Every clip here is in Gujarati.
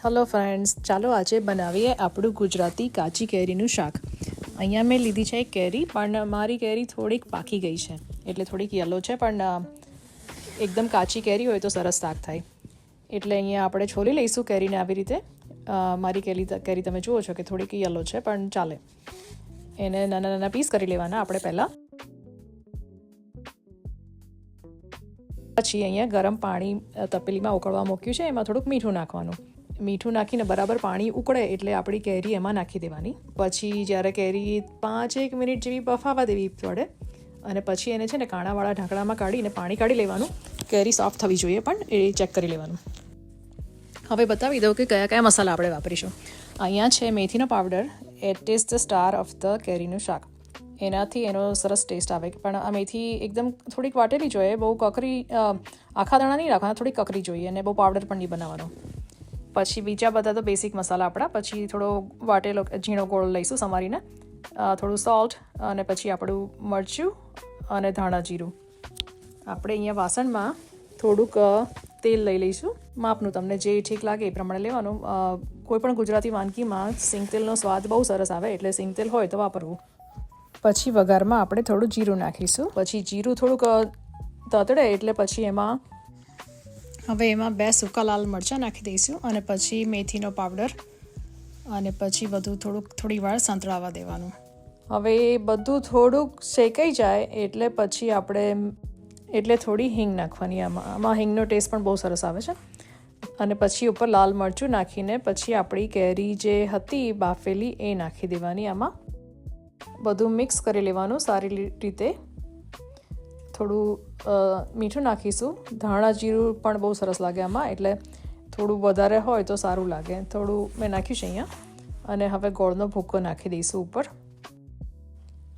હેલો ફ્રેન્ડ્સ, ચાલો આજે બનાવીએ આપણું ગુજરાતી કાચી કેરીનું શાક. અહીંયા મેં લીધી છે એક કેરી, પણ મારી કેરી થોડીક પાકી ગઈ છે, એટલે થોડીક યલો છે, પણ એકદમ કાચી કેરી હોય તો સરસ શાક થાય. એટલે અહીંયા આપણે છોલી લઈશું કેરીને આવી રીતે. મારી કેરી તમે જુઓ છો કે થોડીક યલો છે, પણ ચાલે. એને નાના નાના પીસ કરી લેવાના આપણે પહેલાં. પછી અહીંયા ગરમ પાણી તપેલીમાં ઉકળવા મૂક્યું છે, એમાં થોડુંક મીઠું નાખવાનું. મીઠું નાખીને બરાબર પાણી ઉકળે એટલે આપણી કેરી એમાં નાખી દેવાની. પછી જ્યારે કેરી 5-1 મિનિટ જેવી બફાવા દેવી પડે, અને પછી એને છે ને કાણાવાળા ઢાંકણામાં કાઢીને પાણી કાઢી લેવાનું. કેરી સોફ્ટ થવી જોઈએ, પણ એ ચેક કરી લેવાનું. હવે બતાવી દઉં કે કયા કયા મસાલા આપણે વાપરીશું. અહીંયા છે મેથીનો powder. It is the star of the કેરીનું શાક. એનાથી એનો સરસ ટેસ્ટ આવે. પણ આ મેથી એકદમ થોડીક વાટેલી જોઈએ, બહુ કકરી આખા દાણા નહીં રાખવાના, થોડીક કકરી જોઈએ, અને બહુ પાવડર પણ નહીં બનાવવાનો. પછી બીજા બધા તો બેસિક મસાલા આપણા. પછી થોડો વાટેલો ઝીણો ગોળ લઈશું સમારીને, થોડું સોલ્ટ, અને પછી આપણું મરચું અને ધાણા જીરું. આપણે અહીંયા વાસણમાં થોડુંક તેલ લઈ લઈશું. માપનું તમને જે ઠીક લાગે એ પ્રમાણે લેવાનું. કોઈપણ ગુજરાતી વાનગીમાં સિંગ તેલનો સ્વાદ બહુ સરસ આવે, એટલે સિંગ તેલ હોય તો વાપરવું. પછી વઘારમાં આપણે થોડું જીરું નાખીશું. પછી જીરું થોડુંક તતડે એટલે પછી એમાં 2 સૂકા લાલ મરચાં નાખી દઈશું, અને પછી મેથીનો પાવડર, અને પછી બધું થોડી વાર સંતળાવા દેવાનું. હવે એ બધું થોડુંક શેકાઈ જાય એટલે પછી આપણે થોડી હિંગ નાખવાની. આમાં હિંગનો ટેસ્ટ પણ બહુ સરસ આવે છે. અને પછી ઉપર લાલ મરચું નાખીને પછી આપણી કેરી જે હતી બાફેલી એ નાખી દેવાની. આમાં બધું મિક્સ કરી લેવાનું સારી રીતે. થોડું મીઠું નાખીશું. ધાણા જીરું પણ બહુ સરસ લાગે આમાં, એટલે થોડું વધારે હોય તો સારું લાગે. થોડું મેં નાખ્યું છે અહીંયા. અને હવે ગોળનો ભૂકો નાખી દઈશું ઉપર,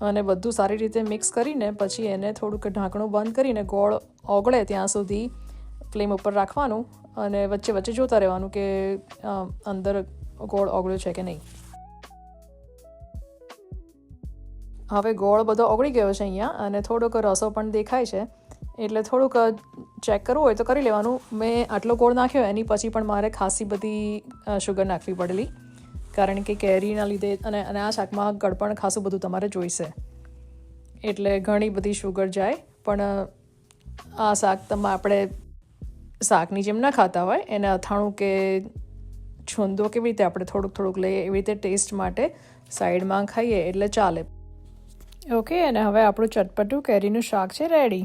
અને બધું સારી રીતે મિક્સ કરીને પછી એને થોડુંક ઢાંકણું બંધ કરીને ગોળ ઓગળે ત્યાં સુધી ફ્લેમ ઉપર રાખવાનું, અને વચ્ચે વચ્ચે જોતા રહેવાનું કે અંદર ગોળ ઓગળ્યો છે કે નહીં. હવે ગોળ બધો ઓગળી ગયો છે અહીંયા, અને થોડોક રસો પણ દેખાય છે, એટલે થોડુંક ચેક કરવું હોય તો કરી લેવાનું. મેં આટલો ગોળ નાખ્યો, એની પછી પણ મારે ખાસી બધી શુગર નાખવી પડેલી, કારણ કે કેરીના લીધે અને આ શાકમાં ગળપણ ખાસું બધું તમારે જોઈશે, એટલે ઘણી બધી શુગર જાય. પણ આ શાક આપણે શાકની જેમ ના ખાતા હોય, એને અથાણું કે છૂંદો કેવી રીતે આપણે થોડુંક લઈએ, એવી રીતે ટેસ્ટ માટે સાઈડમાં ખાઈએ એટલે ચાલે. ઓકે, અને હવે આપણું ચટપટું કેરીનું શાક છે રેડી.